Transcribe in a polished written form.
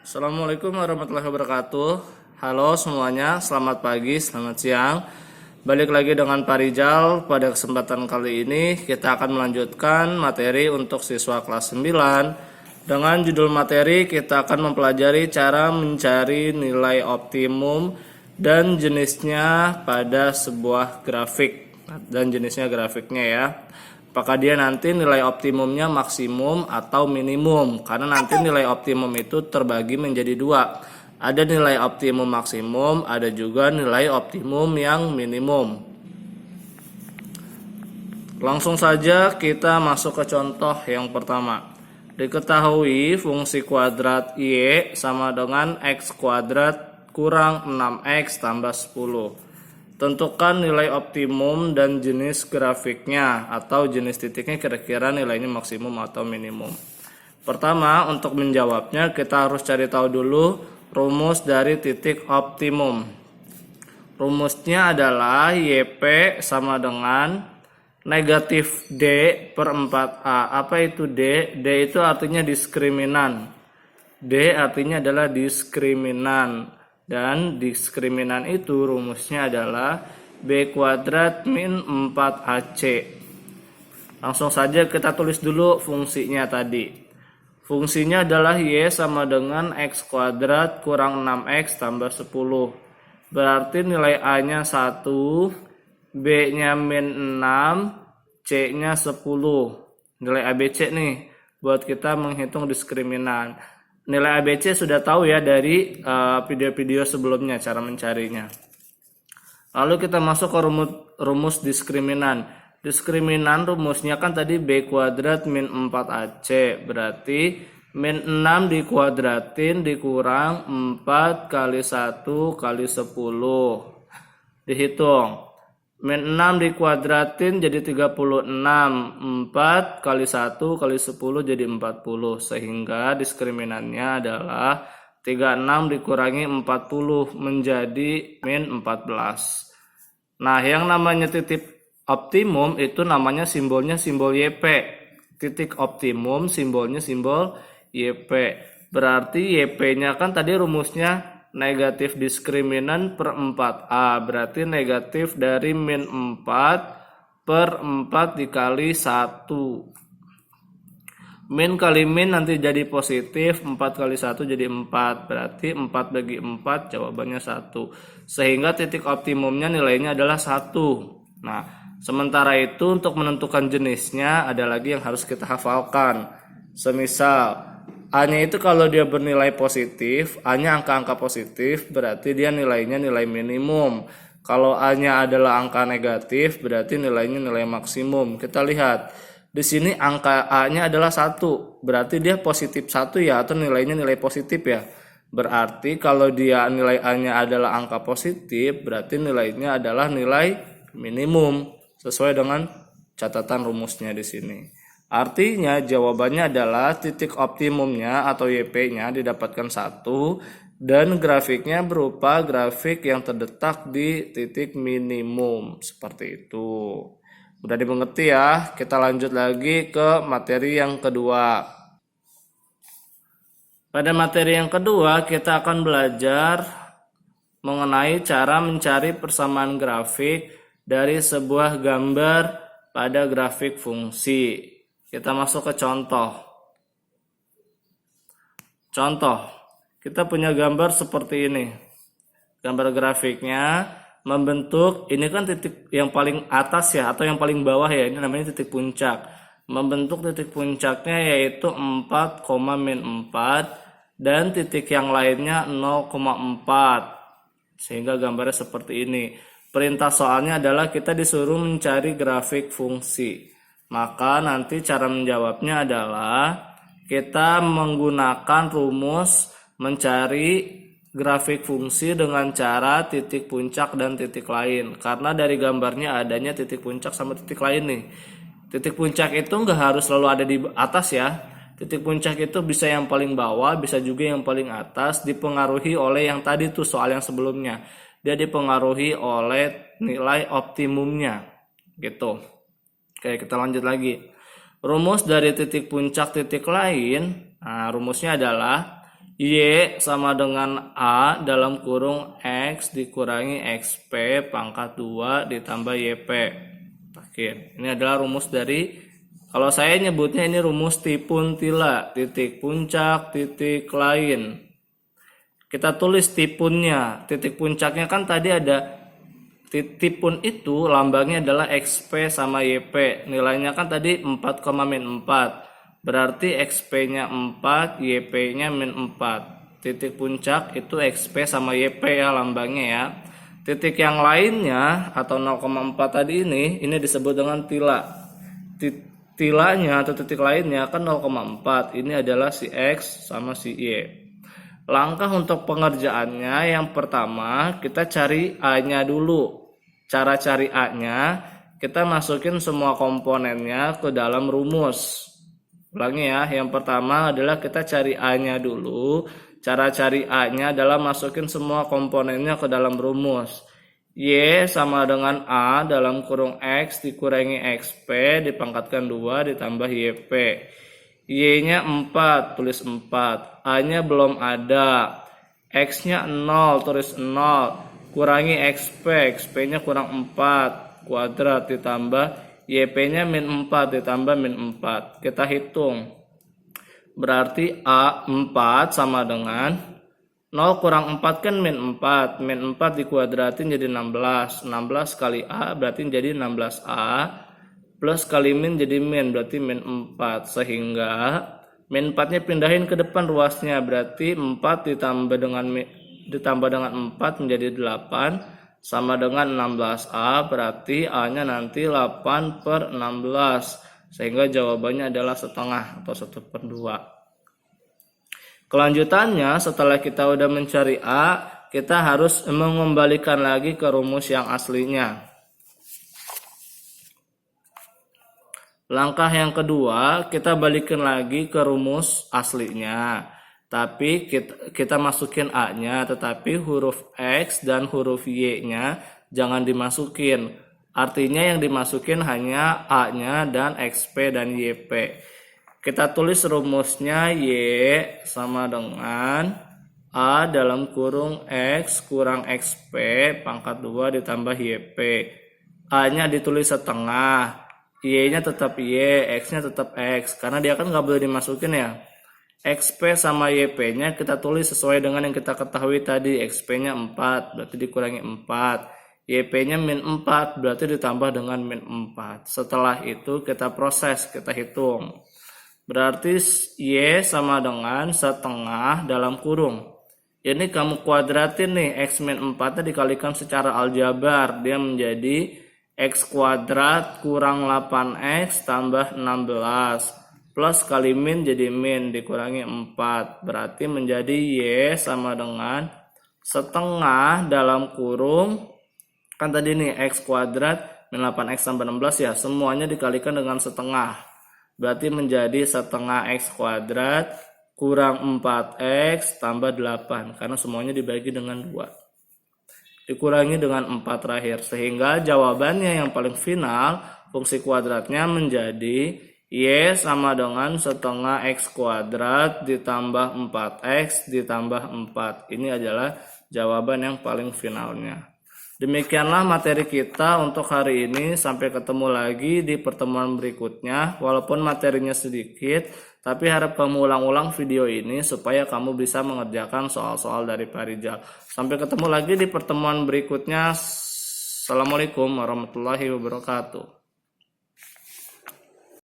Assalamualaikum warahmatullahi wabarakatuh. Halo semuanya, selamat pagi, selamat siang. Balik lagi dengan Pak Rijal. Pada kesempatan kali ini kita akan melanjutkan materi untuk siswa kelas 9. Dengan judul materi kita akan mempelajari cara mencari nilai optimum dan jenisnya pada sebuah grafik. Dan jenisnya grafiknya ya. Apakah dia nanti nilai optimumnya maksimum atau minimum? Karena nanti nilai optimum itu terbagi menjadi dua. Ada nilai optimum maksimum, ada juga nilai optimum yang minimum. Langsung saja kita masuk ke contoh yang pertama. Diketahui fungsi kuadrat Y sama dengan X kuadrat kurang 6X tambah 10. Tentukan nilai optimum dan jenis grafiknya atau jenis titiknya kira-kira nilainya maksimum atau minimum. Pertama, untuk menjawabnya kita harus cari tahu dulu rumus dari titik optimum. Rumusnya adalah YP sama dengan negatif D per 4A. Apa itu D? D itu artinya diskriminan. D artinya adalah diskriminan. Dan diskriminan itu rumusnya adalah B kuadrat min 4AC. Langsung saja kita tulis dulu fungsinya tadi. Fungsinya adalah Y sama dengan X kuadrat kurang 6X tambah 10. Berarti nilai A-nya 1, B-nya min 6, C-nya 10. Nilai ABC nih buat kita menghitung diskriminan. Nilai ABC sudah tahu ya dari video-video sebelumnya cara mencarinya. Lalu kita masuk ke rumus diskriminan. Diskriminan rumusnya kan tadi B kuadrat min 4AC. Berarti min 6 dikuadratin dikurang 4 kali 1 kali 10. Dihitung. Min 6 dikuadratin jadi 36. 4 kali 1 kali 10 jadi 40. Sehingga diskriminannya adalah 36 dikurangi 40 menjadi min 14. Nah, yang namanya titik optimum itu namanya simbolnya simbol YP. Titik optimum simbolnya simbol YP. Berarti YP-nya kan tadi rumusnya negatif diskriminan per 4A. Berarti negatif dari min 4 per 4 dikali 1. Min kali min nanti jadi positif. 4 kali 1 jadi 4. Berarti 4 bagi 4 jawabannya 1. Sehingga titik optimumnya nilainya adalah 1. Nah, sementara itu untuk menentukan jenisnya ada lagi yang harus kita hafalkan. Semisal A-nya itu kalau dia bernilai positif, A-nya angka-angka positif, berarti dia nilainya nilai minimum. Kalau A-nya adalah angka negatif, berarti nilainya nilai maksimum. Kita lihat, di sini angka A-nya adalah 1, berarti dia positif 1 ya, atau nilainya nilai positif ya. Berarti kalau dia nilai A-nya adalah angka positif, berarti nilainya adalah nilai minimum, sesuai dengan catatan rumusnya di sini. Artinya jawabannya adalah titik optimumnya atau YP-nya didapatkan 1 dan grafiknya berupa grafik yang terletak di titik minimum. Seperti itu. Udah dimengerti ya? Kita lanjut lagi ke materi yang kedua. Pada materi yang kedua kita akan belajar mengenai cara mencari persamaan grafik dari sebuah gambar pada grafik fungsi. Kita masuk ke contoh. Contoh, kita punya gambar seperti ini. Gambar grafiknya membentuk, ini kan titik yang paling atas ya, atau yang paling bawah ya, ini namanya titik puncak. Membentuk titik puncaknya yaitu 4, min 4, dan titik yang lainnya 0,4. Sehingga gambarnya seperti ini. Perintah soalnya adalah kita disuruh mencari grafik fungsi. Maka nanti cara menjawabnya adalah kita menggunakan rumus mencari grafik fungsi dengan cara titik puncak dan titik lain. Karena dari gambarnya adanya titik puncak sama titik lain nih. Titik puncak itu nggak harus selalu ada di atas ya. Titik puncak itu bisa yang paling bawah, bisa juga yang paling atas, dipengaruhi oleh yang tadi tuh soal yang sebelumnya. Dia dipengaruhi oleh nilai optimumnya gitu. Oke, kita lanjut lagi. Rumus dari titik puncak titik lain, nah rumusnya adalah Y sama dengan A dalam kurung X dikurangi XP pangkat 2 ditambah YP. Oke, ini adalah rumus dari, kalau saya nyebutnya ini rumus tipuntila, titik puncak, titik lain. Kita tulis tipunnya, titik puncaknya kan tadi ada tipun itu lambangnya adalah XP sama YP. Nilainya kan tadi 4, min 4. Berarti XP-nya 4, YP-nya min 4. Titik puncak itu XP sama YP ya lambangnya ya. Titik yang lainnya atau 0,4 tadi ini disebut dengan tila. Tilanya atau titik lainnya kan 0,4. Ini adalah si X sama si Y. Langkah untuk pengerjaannya yang pertama kita cari A-nya dulu. Cara cari A-nya kita masukin semua komponennya ke dalam rumus. Ulangi ya, yang pertama adalah kita cari A-nya dulu. Cara cari A-nya adalah masukin semua komponennya ke dalam rumus. Y sama dengan A dalam kurung X dikurangi XP dipangkatkan 2 ditambah YP. Y-nya 4, tulis 4. A-nya belum ada. X-nya 0, tulis 0. Kurangi XP, XP-nya kurang 4. Kuadrat ditambah YP-nya min 4 ditambah min 4. Kita hitung. Berarti A4 sama dengan 0 kurang 4 kan min 4. Min 4 dikuadratin jadi 16. 16 kali A berarti jadi 16A. Plus kali min jadi min berarti min 4. Sehingga min 4-nya pindahin ke depan ruasnya. Berarti 4 ditambah dengan 4 menjadi 8. Sama dengan 16A, berarti A-nya nanti 8/16. Sehingga jawabannya adalah setengah atau 1/2. Kelanjutannya setelah kita udah mencari A, kita harus mengembalikan lagi ke rumus yang aslinya. Langkah yang kedua, kita balikin lagi ke rumus aslinya. Tapi kita masukin A-nya, tetapi huruf X dan huruf Y-nya jangan dimasukin. Artinya yang dimasukin hanya A-nya dan XP dan YP. Kita tulis rumusnya Y sama dengan A dalam kurung X kurang XP pangkat 2 ditambah YP. A-nya ditulis setengah, Y-nya tetap Y, X-nya tetap X. Karena dia kan nggak boleh dimasukin ya. XP sama YP-nya kita tulis sesuai dengan yang kita ketahui tadi. XP-nya 4, berarti dikurangi 4. YP-nya min 4, berarti ditambah dengan min 4. Setelah itu kita proses, kita hitung. Berarti Y sama dengan setengah dalam kurung. Ini kamu kuadratin nih, X min 4-nya dikalikan secara aljabar. Dia menjadi X kuadrat kurang 8X tambah 16. Plus kali min jadi min dikurangi 4. Berarti menjadi Y sama dengan setengah dalam kurung. Kan tadi nih X kuadrat min 8X tambah 16 ya. Semuanya dikalikan dengan setengah. Berarti menjadi setengah X kuadrat kurang 4X tambah 8. Karena semuanya dibagi dengan 2. Dikurangi dengan 4 terakhir. Sehingga jawabannya yang paling final fungsi kuadratnya menjadi Y sama dengan setengah X kuadrat ditambah 4X ditambah 4. Ini adalah jawaban yang paling finalnya. Demikianlah materi kita untuk hari ini. Sampai ketemu lagi di pertemuan berikutnya. Walaupun materinya sedikit, tapi harap kamu ulang-ulang video ini supaya kamu bisa mengerjakan soal-soal dari Pak Rizal. Sampai ketemu lagi di pertemuan berikutnya. Assalamualaikum warahmatullahi wabarakatuh.